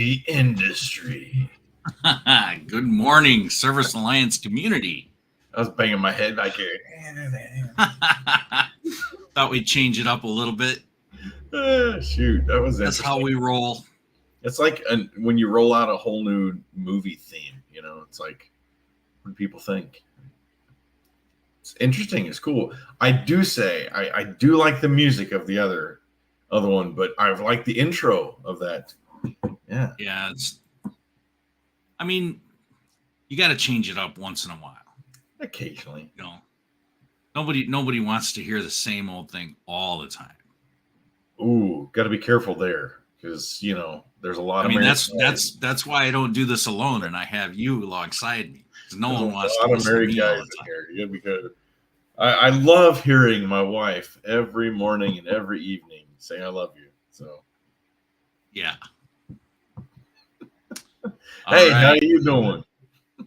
the industry. Good morning, Service Alliance community. I was banging my head back here. Thought we'd change it up a little bit. Shoot, that was That's how we roll. It's like when you roll out a whole new movie theme, it's like, what do people think? It's interesting. It's cool. I do say I do like the music of the other one, but I've liked the intro of that. Yeah. Yeah. I mean, you got to change it up once in a while. Occasionally. Nobody wants to hear the same old thing all the time. Ooh, got to be careful there because there's a lot. I mean, that's why I don't do this alone, and I have you alongside me. No one wants to listen to me all the time. Here. Because I love hearing my wife every morning and every evening say I love you. So yeah. Hey, right. How are you doing?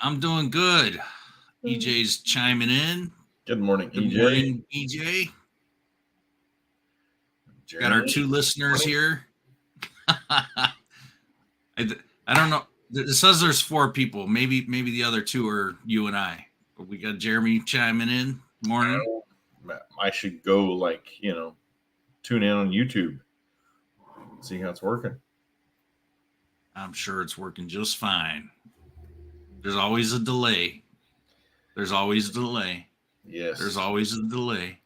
I'm doing good. EJ's chiming in. Good morning, EJ. Good morning, EJ. Got our 2 listeners here. I don't know. It says there's 4 people. Maybe the other 2 are you and I. But we got Jeremy chiming in. Morning. I should go tune in on YouTube. See how it's working. I'm sure it's working just fine. There's always a delay. Yes. There's always a delay.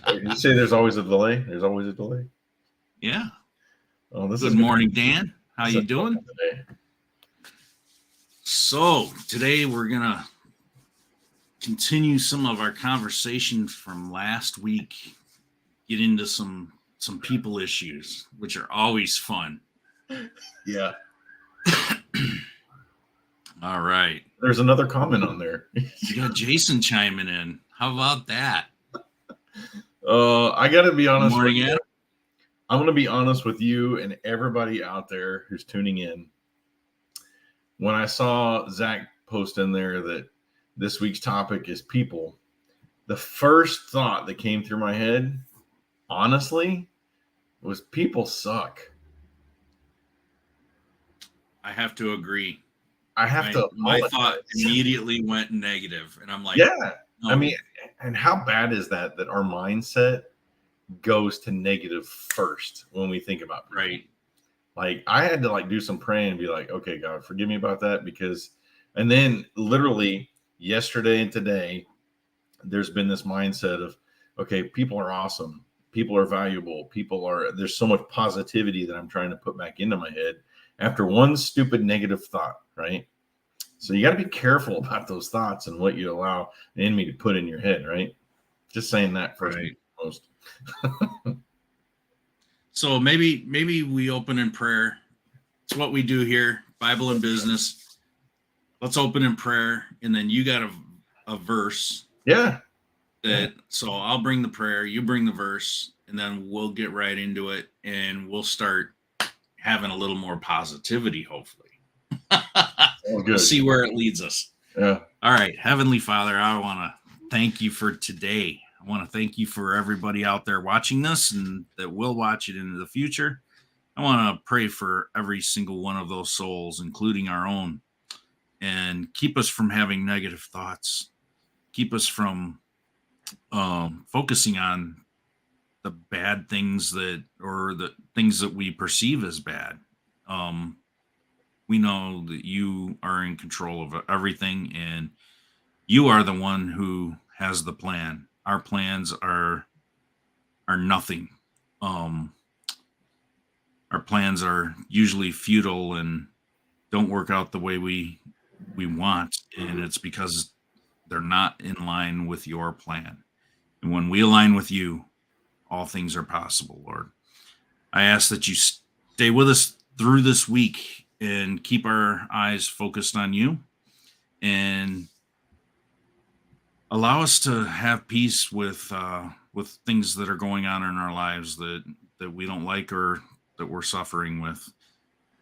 Did you say there's always a delay? There's always a delay? Yeah. Oh, Good morning, Dan. How you doing? So today we're going to continue some of our conversation from last week, get into some people issues, which are always fun. Yeah. All right. There's another comment on there. You got Jason chiming in. How about that? I got to be honest. Good morning, Adam. I'm going to be honest with you and everybody out there who's tuning in. When I saw Zach post in there that this week's topic is people, the first thought that came through my head, honestly, was people suck. I have to agree. My thought immediately went negative, and I'm like, yeah. No. I mean, and how bad is that our mindset goes to negative first when we think about people? Right. Like I had to do some praying and be like, okay, God, forgive me about that and then literally yesterday and today, there's been this mindset of, okay, people are awesome. People are valuable. There's so much positivity that I'm trying to put back into my head after one stupid negative thought, right? So you got to be careful about those thoughts and what you allow the enemy to put in your head, right? Just saying that first and foremost. So maybe we open in prayer. It's what we do here, Bible and business. Let's open in prayer, and then you got a verse. Yeah. So I'll bring the prayer, you bring the verse, and then we'll get right into it, and we'll start having a little more positivity, hopefully. We'll see where it leads us. Yeah. All right. Heavenly Father, I want to thank you for today. I want to thank you for everybody out there watching this and that will watch it into the future. I want to pray for every single one of those souls, including our own, and keep us from having negative thoughts. Keep us from focusing on the bad things or the things that we perceive as bad. We know that you are in control of everything, and you are the one who has the plan. Our plans are nothing. Our plans are usually futile and don't work out the way we want, and it's because they're not in line with your plan. And when we align with you, all things are possible, Lord. I ask that you stay with us through this week and keep our eyes focused on you, and allow us to have peace with things that are going on in our lives that we don't like or that we're suffering with.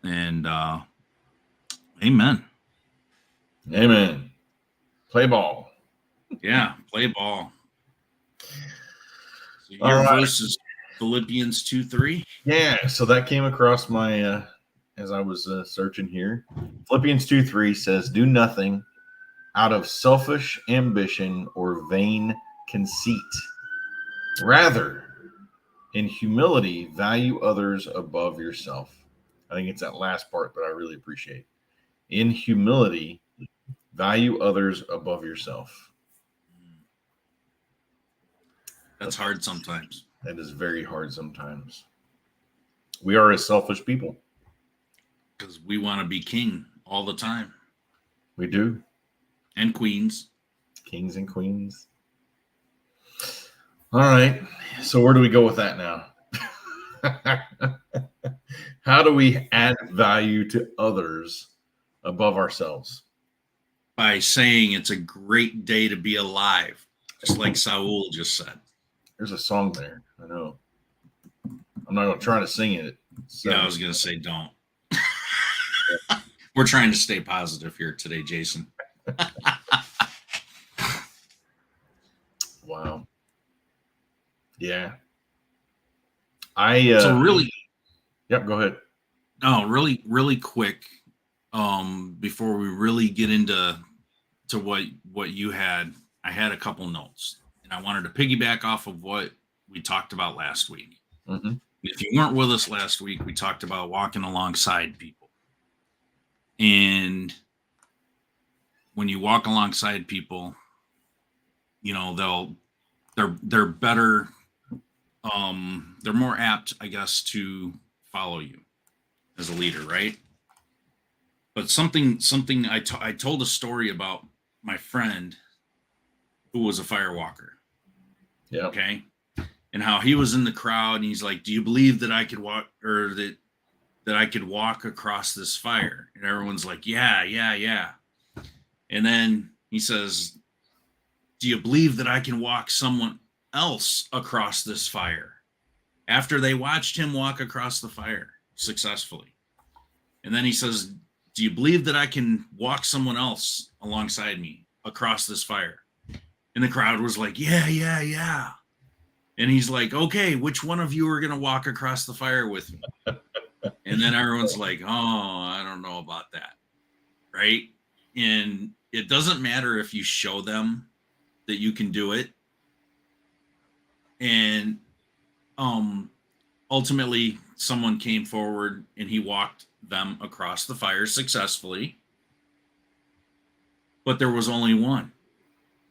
And amen. Amen. Play ball. Yeah, play ball. So your verse is Philippians 2:3. Yeah, so that came across my as I was searching here. Philippians 2:3 says, "Do nothing out of selfish ambition or vain conceit. Rather, in humility, value others above yourself." I think it's that last part that I really appreciate. In humility, value others above yourself. That's hard sometimes. That is very hard sometimes. We are a selfish people. Because we want to be king all the time. We do. And queens. Kings and queens. All right. So where do we go with that now? How do we add value to others above ourselves? By saying it's a great day to be alive, just like Saul just said. There's a song there. I know. I'm not going to try to sing it. So. Yeah, I was going to say don't. We're trying to stay positive here today, Jason. Wow. Yeah. So really. Yep. Go ahead. No, really quick. Before we really get into what you had, I had a couple notes, and I wanted to piggyback off of what we talked about last week. Mm-hmm. If you weren't with us last week, we talked about walking alongside people, and when you walk alongside people, you know they're better. They're more apt, I guess, to follow you as a leader, right? But something I told a story about my friend who was a fire walker. Yeah. Okay. And how he was in the crowd and he's like, "Do you believe that I could walk, or that I could walk across this fire?" And everyone's like, "Yeah, yeah, yeah." And then he says, "Do you believe that I can walk someone else across this fire?" After they watched him walk across the fire successfully. And then he says, "Do you believe that I can walk someone else alongside me across this fire?" And the crowd was like, "Yeah, yeah, yeah." And he's like, "Okay, which one of you are going to walk across the fire with me?" And then everyone's like, "Oh, I don't know about that." Right? And it doesn't matter if you show them that you can do it. And ultimately, someone came forward and he walked them across the fire successfully. But there was only one.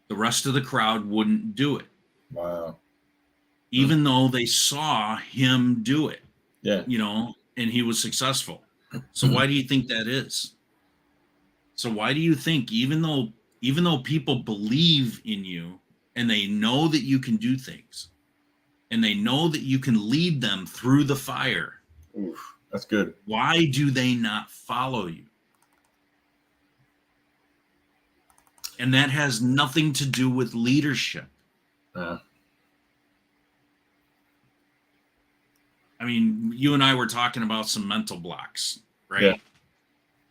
The rest of the crowd wouldn't do it. Wow. Even though they saw him do it. Yeah. You know, and he was successful. So why do you think that is? So why do you think even though people believe in you and they know that you can do things and they know that you can lead them through the fire? Oof, that's good. Why do they not follow you? And that has nothing to do with leadership. I mean, you and I were talking about some mental blocks, right? Yeah.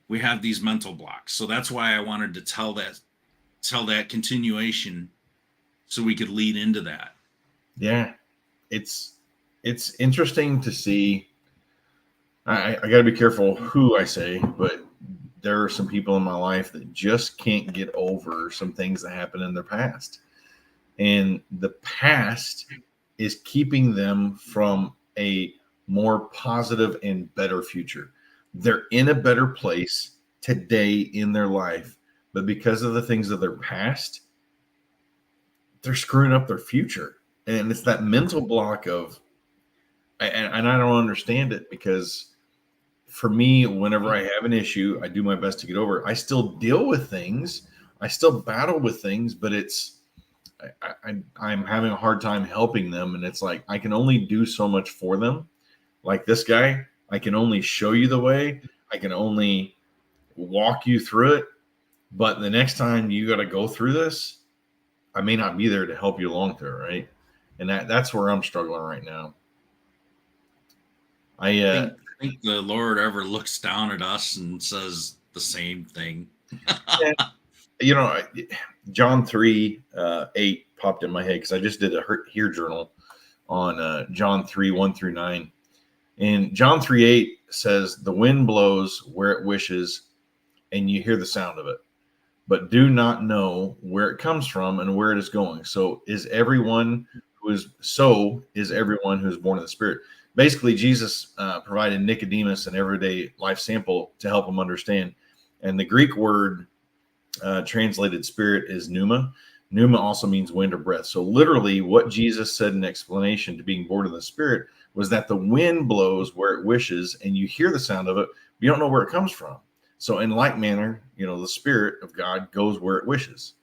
We have these mental blocks. So that's why I wanted to tell that continuation so we could lead into that. Yeah. It's interesting to see. I got to be careful who I say, but there are some people in my life that just can't get over some things that happened in their past. And the past is keeping them from a more positive and better future. They're in a better place today in their life, but because of the things of their past, they're screwing up their future. And it's that mental block of, and I don't understand it, because for me, whenever I have an issue, I do my best to get over it. I still deal with things. I still battle with things, but I'm having a hard time helping them. And it's like, I can only do so much for them. Like this guy, I can only show you the way. I can only walk you through it. But the next time you got to go through this, I may not be there to help you along through it, right? And that's where I'm struggling right now. I think the Lord ever looks down at us and says the same thing. You know, John 3:8 popped in my head because I just did a Hear Journal on John 3, 1 through 9. And John 3, 8 says, the wind blows where it wishes, and you hear the sound of it, but do not know where it comes from and where it is going. So is everyone who's born of the Spirit. Basically, Jesus provided Nicodemus an everyday life sample to help him understand. And the Greek word translated spirit is pneuma. Pneuma also means wind or breath. So literally what Jesus said in explanation to being born of the Spirit was that the wind blows where it wishes, and you hear the sound of it, but you don't know where it comes from. So in like manner, the Spirit of God goes where it wishes.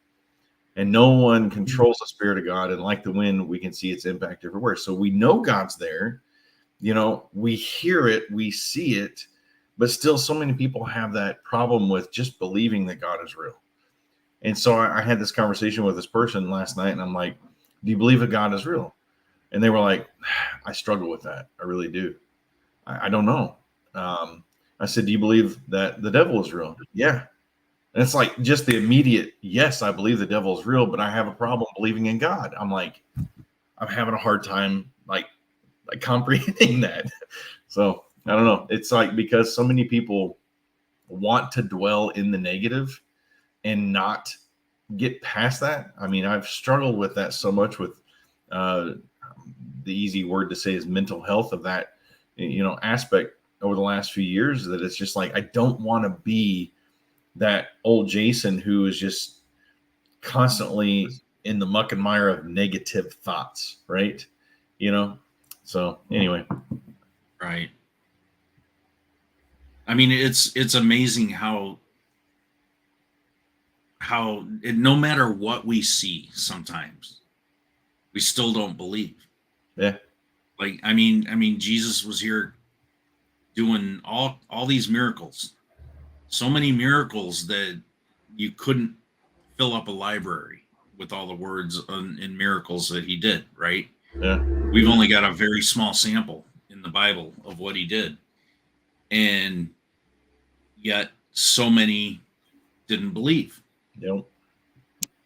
And no one controls the Spirit of God. And like the wind, we can see its impact everywhere. So we know God's there. We hear it, we see it, but still so many people have that problem with just believing that God is real. And so I had this conversation with this person last night, and I'm like, do you believe that God is real? And they were like, I struggle with that. I really do. I don't know. I said, do you believe that the devil is real? Yeah. And it's like just the immediate, yes, I believe the devil is real, but I have a problem believing in God. I'm like, I'm having a hard time like comprehending that. So I don't know. It's like because so many people want to dwell in the negative and not get past that. I mean, I've struggled with that so much with the easy word to say is mental health of that, aspect over the last few years, that it's just like, I don't want to be that old Jason who is just constantly in the muck and mire of negative thoughts. Right. So anyway. Right. I mean, it's amazing how no matter what we see, sometimes we still don't believe. Yeah. Like, I mean, Jesus was here doing all these miracles, so many miracles that you couldn't fill up a library with all the words and miracles that he did. Right. Yeah. We've only got a very small sample in the Bible of what he did. And yet so many didn't believe. Yep.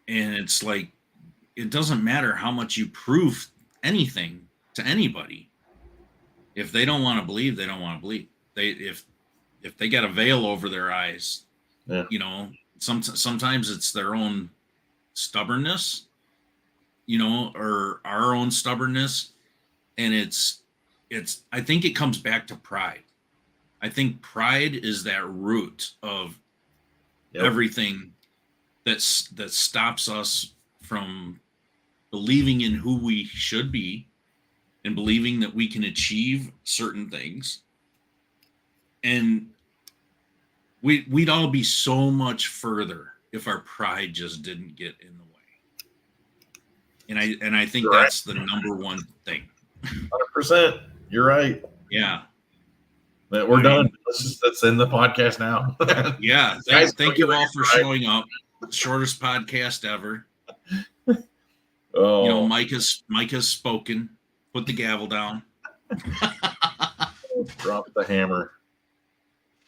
And it's like, it doesn't matter how much you prove anything to anybody. If they don't want to believe, they don't want to believe. If they got a veil over their eyes, Yeah. Sometimes it's their own stubbornness, or our own stubbornness. And it's I think it comes back to pride. I think pride is that root of everything that stops us from believing in who we should be and believing that we can achieve certain things. And we'd all be so much further if our pride just didn't get in the way. And I think that's the number one thing. 100%. You're right. Yeah. But we're done. Let's end the podcast now. Yeah. Thank you all for showing up. Shortest podcast ever. Oh. Mike has spoken. Put the gavel down. Drop the hammer.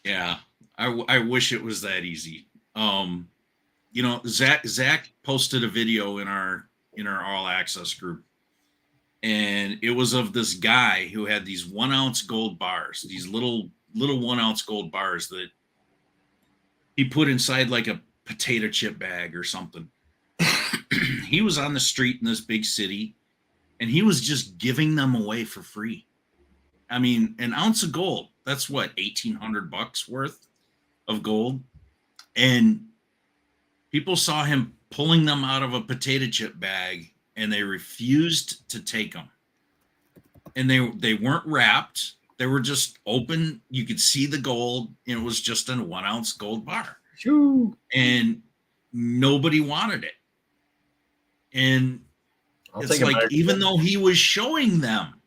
Yeah. I wish it was that easy. Zach posted a video in our all access group, and it was of this guy who had these 1 ounce gold bars, these little 1 ounce gold bars that he put inside like a potato chip bag or something. He was on the street in this big city, and he was just giving them away for free. I mean, an ounce of gold, that's what, $1,800 worth of gold. And people saw him pulling them out of a potato chip bag, and they refused to take them. And they weren't wrapped. They were just open. You could see the gold, and it was just a 1 ounce gold bar. Shoo. And nobody wanted it. And it's like, even though he was showing them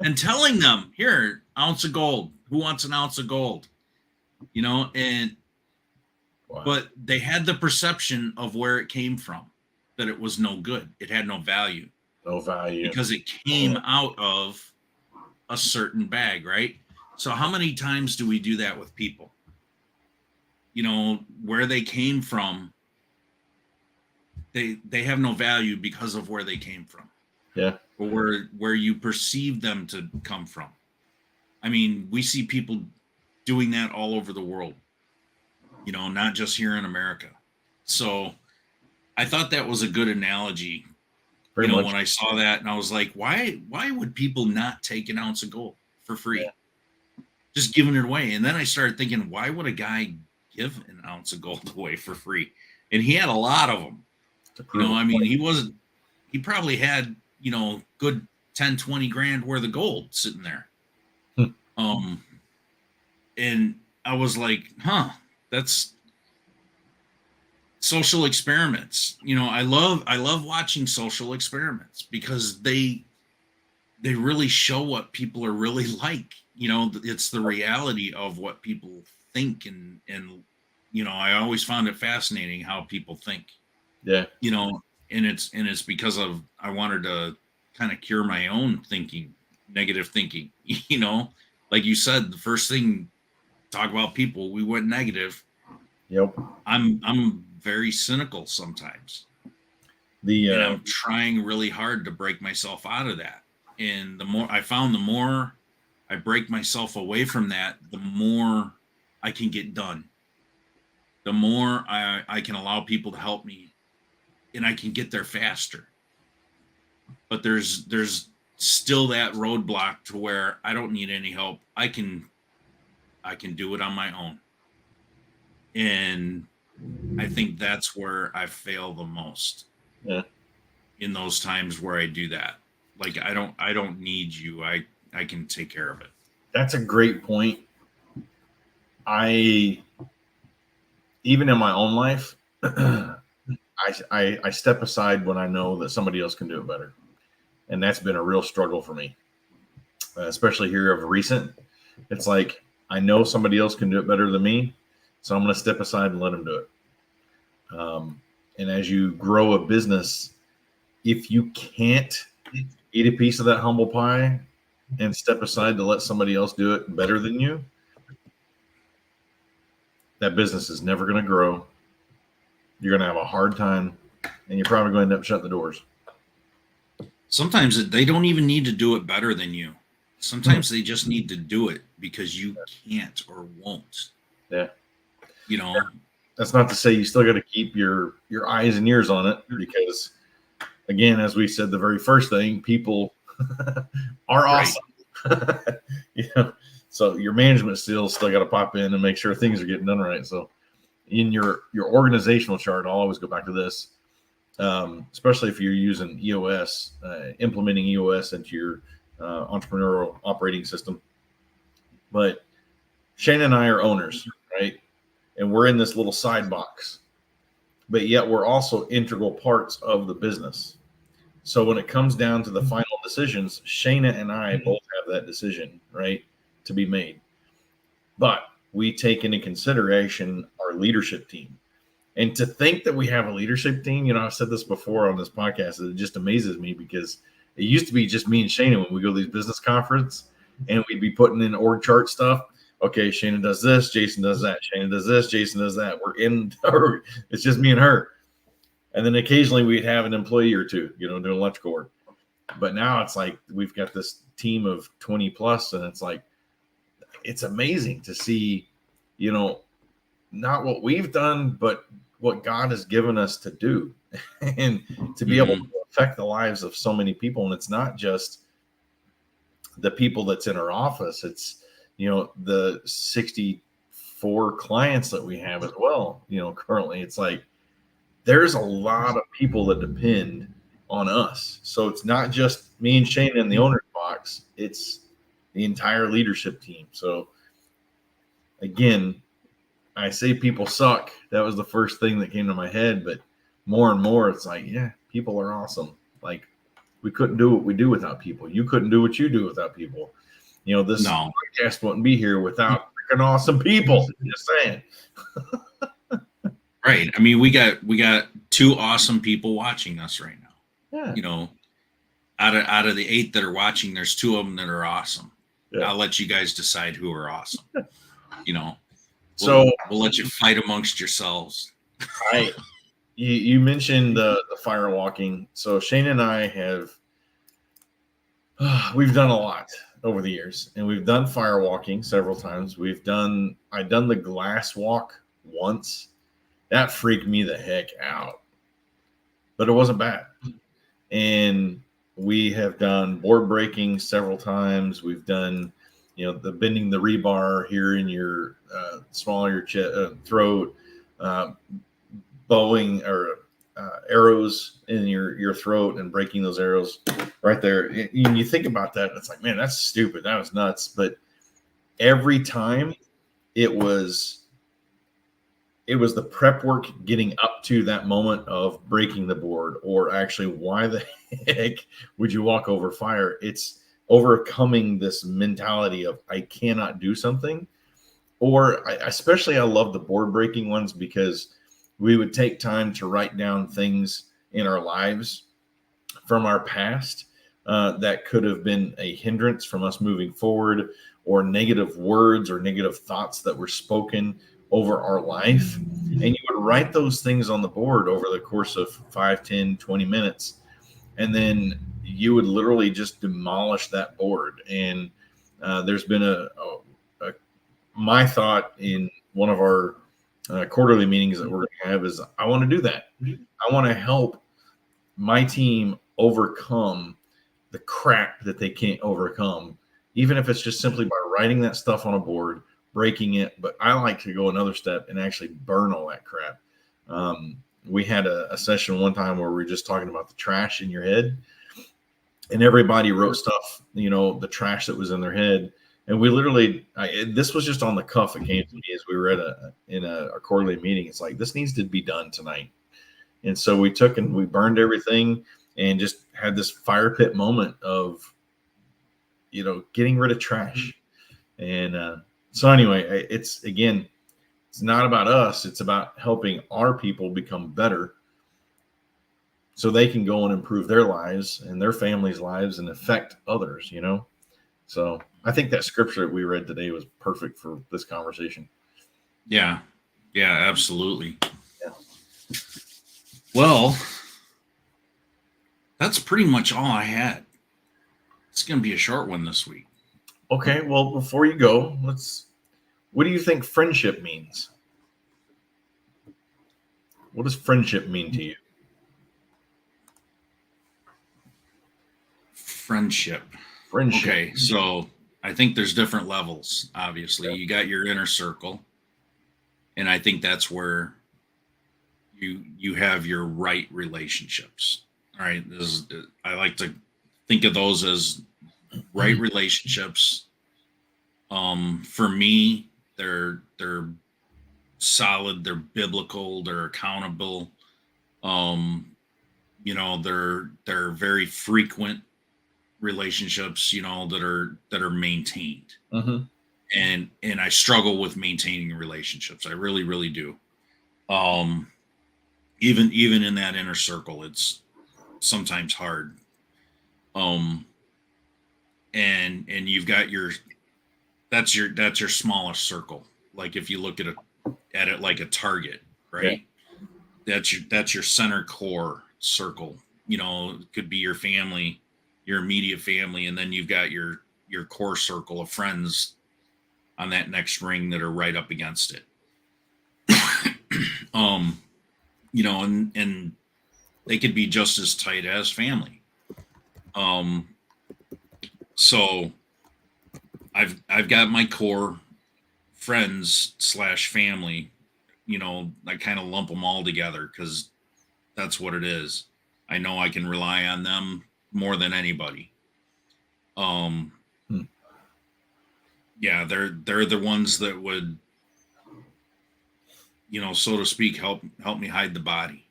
and telling them, here, ounce of gold. Who wants an ounce of gold? And wow. But they had the perception of where it came from, that it was no good. It had no value. No value. Because it came out of a certain bag, right? So how many times do we do that with people? Where they came from, they have no value because of where they came from. Yeah. or where you perceive them to come from. I mean, we see people doing that all over the world, not just here in America. So I thought that was a good analogy, Very much. when I saw that, and I was like, why would people not take an ounce of gold for free? Just giving it away. And then I started thinking, why would a guy give an ounce of gold away for free? And he had a lot of them. To prove a I mean, point. he probably had, good 10, 20 grand worth of gold sitting there. Hmm. And I was like, that's social experiments. I love watching social experiments because they really show what people are really like. It's the reality of what people think, and I always found it fascinating how people think. Yeah. And it's because of I wanted to kind of cure my own thinking, negative thinking. Like you said, the first thing, talk about people, we went negative. Yep. I'm very cynical sometimes, and I'm trying really hard to break myself out of that. And the more I break myself away from that, the more I can get done. The more I can allow people to help me, and I can get there faster. But there's still that roadblock to where I don't need any help. I can do it on my own. And I think that's where I fail the most. Yeah. In those times where I do that. Like I don't need you. I can take care of it. That's a great point. I even in my own life, I step aside when I know that somebody else can do it better, and that's been a real struggle for me, especially here of recent. It's like I know somebody else can do it better than me, so I'm going to step aside and let them do it. And as you grow a business, if you can't eat a piece of that humble pie and step aside to let somebody else do it better than you, that business is never going to grow. You're going to have a hard time, and you're probably going to end up shutting the doors. Sometimes they don't even need to do it better than you. Sometimes they just need to do it because you can't or won't. Yeah. That's not to say you still got to keep your eyes and ears on it, because again, as we said, the very first thing, people are awesome. Right. So your management still got to pop in and make sure things are getting done right. So in your organizational chart, I'll always go back to this, especially if you're using EOS, implementing EOS into your entrepreneurial operating system. But Shane and I are owners, right? And we're in this little side box, but yet we're also integral parts of the business. So when it comes down to the final decisions, Shayna and I both have that decision, right, to be made. But we take into consideration our leadership team. And to think that we have a leadership team, I've said this before on this podcast, it just amazes me, because it used to be just me and Shayna when we go to these business conference, and we'd be putting in org chart stuff. Okay, Shayna does this, Jason does that. Shayna does this, Jason does that. We're in, it's just me and her. And then occasionally we'd have an employee or two, doing electrical work. But now it's like we've got this team of 20 plus, and it's like, it's amazing to see, not what we've done, but what God has given us to do and to be able to affect the lives of so many people. And it's not just the people that's in our office. It's, the 64 clients that we have as well. Currently it's like, there's a lot of people that depend on us. So it's not just me and Shane in the owner's box. It's the entire leadership team. So again, I say people suck. That was the first thing that came to my head, but more and more it's like, yeah, people are awesome. Like, we couldn't do what we do without people. You couldn't do what you do without people. This podcast wouldn't be here without freaking awesome people. Just saying. Right. I mean, we got two awesome people watching us right now. Yeah. Out of the 8 that are watching, there's 2 of them that are awesome. Yeah. I'll let you guys decide who are awesome. So we'll let you fight amongst yourselves. You mentioned the firewalking. So Shane and I have We've done a lot over the years, and we've done fire walking several times. I've done the glass walk once. That freaked me the heck out, but it wasn't bad. And we have done board breaking several times. We've done, the bending the rebar here in your small of your throat, uh, bowing or arrows in your throat and breaking those arrows right there. And you think about that, it's like, man, that's stupid. That was nuts. But every time it was the prep work getting up to that moment of breaking the board, or actually, why the heck would you walk over fire? It's overcoming this mentality of I cannot do something. Or especially I love the board breaking ones because we would take time to write down things in our lives from our past that could have been a hindrance from us moving forward, or negative words or negative thoughts that were spoken over our life. And you would write those things on the board over the course of 5, 10, 20 minutes. And then you would literally just demolish that board. And there's been my thought in one of our quarterly meetings that we're going to have is I want to do that. I want to help my team overcome the crap that they can't overcome, even if it's just simply by writing that stuff on a board, breaking it. But I like to go another step and actually burn all that crap. We had a session one time where we were just talking about the trash in your head, and everybody wrote stuff, the trash that was in their head. And we literally, this was just on the cuff. It came to me as we were in a quarterly meeting. It's like, this needs to be done tonight. And so we took and we burned everything and just had this fire pit moment of, getting rid of trash. And so anyway, it's not about us. It's about helping our people become better so they can go and improve their lives and their families' lives and affect others, So I think that scripture that we read today was perfect for this conversation. Yeah. Yeah, absolutely. Yeah. Well, that's pretty much all I had. It's going to be a short one this week. Okay. Well, before you go, what do you think friendship means? What does friendship mean to you? Friendship. Okay. So I think there's different levels. Obviously, you got your inner circle, and I think that's where you have your right relationships. All right, I like to think of those as right relationships. For me, they're solid, they're biblical, they're accountable. They're very frequent relationships, that are maintained. Mm-hmm. And I struggle with maintaining relationships. I really, really do. Even in that inner circle, it's sometimes hard. And you've got that's your smallest circle. Like if you look at it like a target, right? Yeah. That's your center core circle. It could be your family, your immediate family, and then you've got your core circle of friends on that next ring that are right up against it. And they could be just as tight as family. So I've got my core friends / family. I kind of lump them all together because that's what it is. I know I can rely on them more than anybody. Yeah, they're the ones that would, so to speak, help me hide the body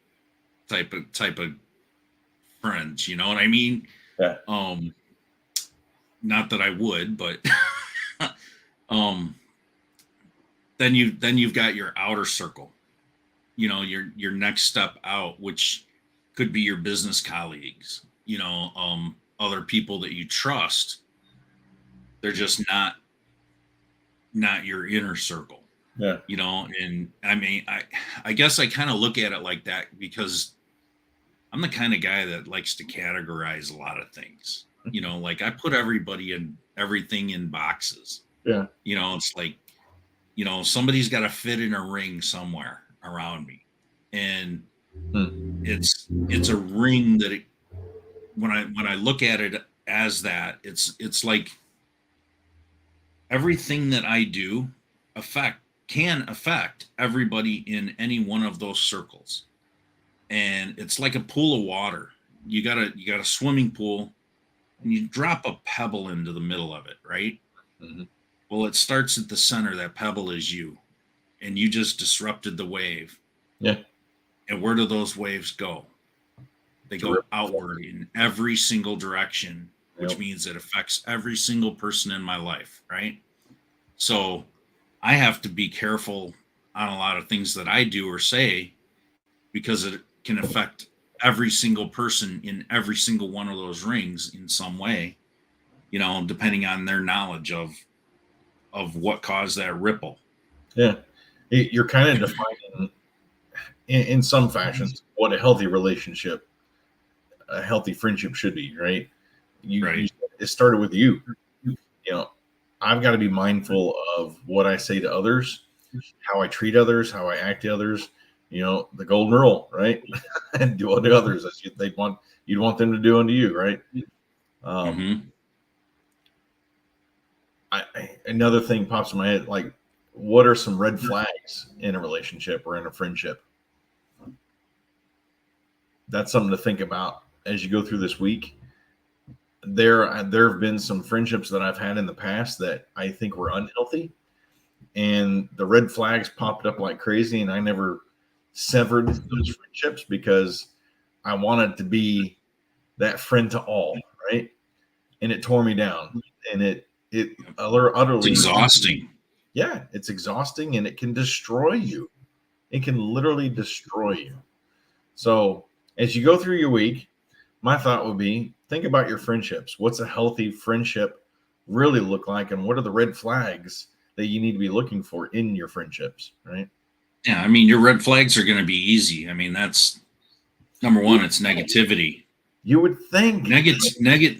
type of friends. You know what I mean? Yeah. Not that I would, but then you've got your outer circle, your next step out, which could be your business colleagues, other people that you trust. They're just not your inner circle. Yeah. And I mean, I guess I kind of look at it like that because I'm the kind of guy that likes to categorize a lot of things. Like I put everybody in everything in boxes. Yeah. It's like, somebody's got to fit in a ring somewhere around me. And it's a ring that when I look at it as that, it's like everything that I do can affect everybody in any one of those circles. And it's like a pool of water. You got a swimming pool and you drop a pebble into the middle of it, right? Mm-hmm. Well, it starts at the center. That pebble is you, and you just disrupted the wave. Yeah. And where do those waves go? They go outward in every single direction, which means it affects every single person in my life, right? So I have to be careful on a lot of things that I do or say because it can affect every single person in every single one of those rings in some way, depending on their knowledge of what caused that ripple. Yeah. You're kind of defining in some fashions what a healthy relationship, a healthy friendship should be, right? It started with you. I've got to be mindful of what I say to others, how I treat others, how I act to others. The golden rule, right? And do unto others as you'd want them to do unto you, right? Another thing pops in my head, like, what are some red flags in a relationship or in a friendship? That's something to think about as you go through this week. There have been some friendships that I've had in the past that I think were unhealthy, and the red flags popped up like crazy, and I never severed those friendships because I wanted to be that friend to all, right? And it tore me down, and it utterly, it's exhausting. Yeah, it's exhausting, and it can destroy you. It can literally destroy you. So as you go through your week, my thought would be, think about your friendships. What's a healthy friendship really look like, and what are the red flags that you need to be looking for in your friendships, right? Yeah, I mean, your red flags are going to be easy. I mean, that's number one. It's negativity. You would think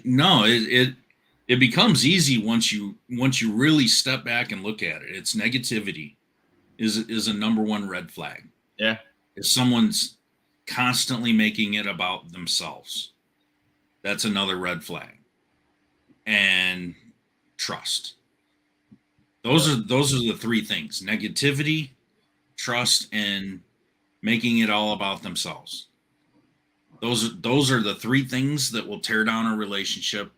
No, it becomes easy once you really step back and look at it. It's negativity is a number one red flag. Yeah. If someone's constantly making it about themselves, that's another red flag. And trust. Those are the three things: negativity, trust, and making it all about themselves. Those are the three things that will tear down a relationship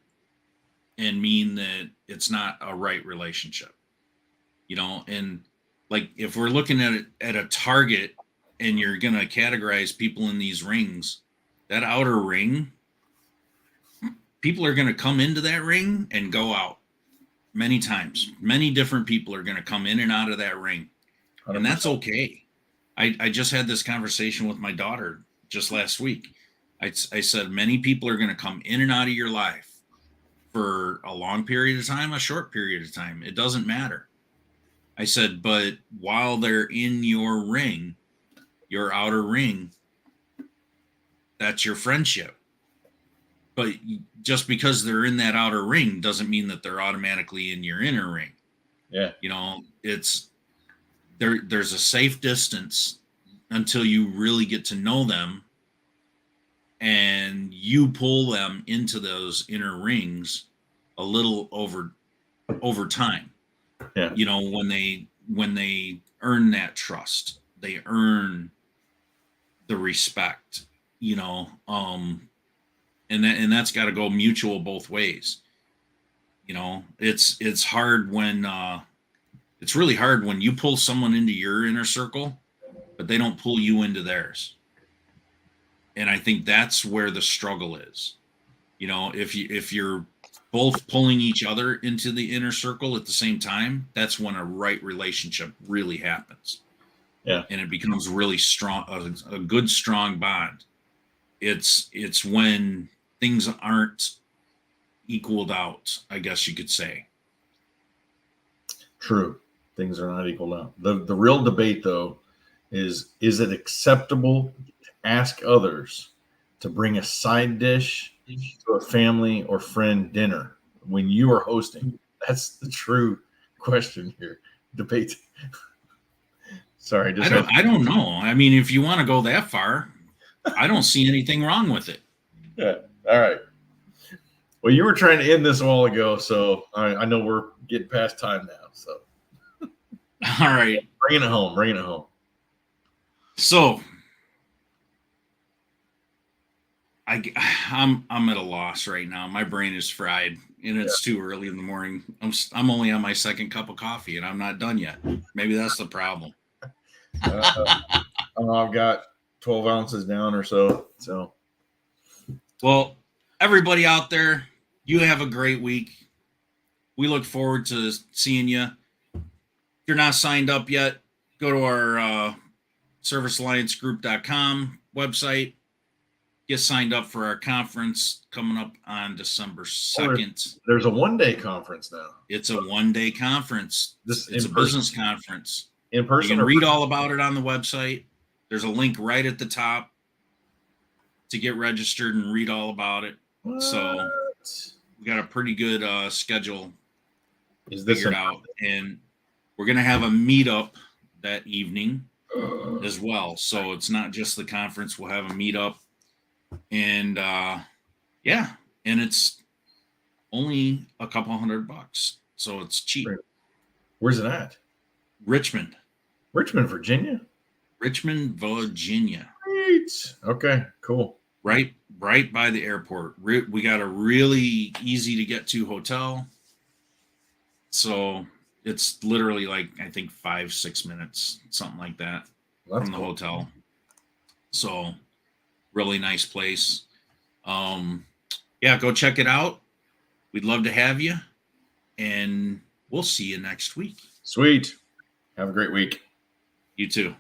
and mean that it's not a right relationship. And like if we're looking at it at a target and you're going to categorize people in these rings, that outer ring, people are going to come into that ring and go out many times. Many different people are going to come in and out of that ring. 100%. And that's okay. I just had this conversation with my daughter just last week. I said, many people are going to come in and out of your life for a long period of time, a short period of time. It doesn't matter. I said, but while they're in your ring, your outer ring, that's your friendship. But just because they're in that outer ring doesn't mean that they're automatically in your inner ring. Yeah. It's there's a safe distance until you really get to know them and you pull them into those inner rings a little over time. Yeah. When they earn that trust, they earn the respect, and that's got to go mutual both ways. It's hard when it's really hard when you pull someone into your inner circle, but they don't pull you into theirs. And I think that's where the struggle is. If you're both pulling each other into the inner circle at the same time, that's when a right relationship really happens. Yeah. And it becomes really strong, a good, strong bond. It's when things aren't equaled out, I guess you could say. True. Things are not equaled out. The real debate, though, is it acceptable to ask others to bring a side dish to a family or friend dinner when you are hosting? That's the true question here. Debate. Sorry, just had I don't know. I mean, if you want to go that far, I don't see anything wrong with it. yeah. All right. Well, you were trying to end this a while ago, so I know we're getting past time now. So All right. bringing it home. Bringing it home. So I'm at a loss right now. My brain is fried, and it's too early in the morning. I'm only on my second cup of coffee, and I'm not done yet. Maybe that's the problem. I've got 12 ounces down or so. So, well, everybody out there, you have a great week. We look forward to seeing you. If you're not signed up yet, go to our servicealliancegroup.com website. Get signed up for our conference coming up on December 2nd. There's a one-day conference now. It's a one-day conference. It's a business conference. In person? You can read all about it on the website. There's a link right at the top to get registered and read all about it. What? So we got a pretty good schedule figured out. And we're going to have a meetup that evening as well. So it's not just the conference. We'll have a meetup. And yeah, and it's only a couple $100, so it's cheap. Where's it at? Richmond, Virginia. Richmond, Virginia. Great. Okay, cool. Right by the airport. We got a really easy to get to hotel, so it's literally like I think 5-6 minutes, something like that, from the hotel. So. Really nice place. Yeah, go check it out. We'd love to have you. And we'll see you next week. Sweet. Have a great week. You too.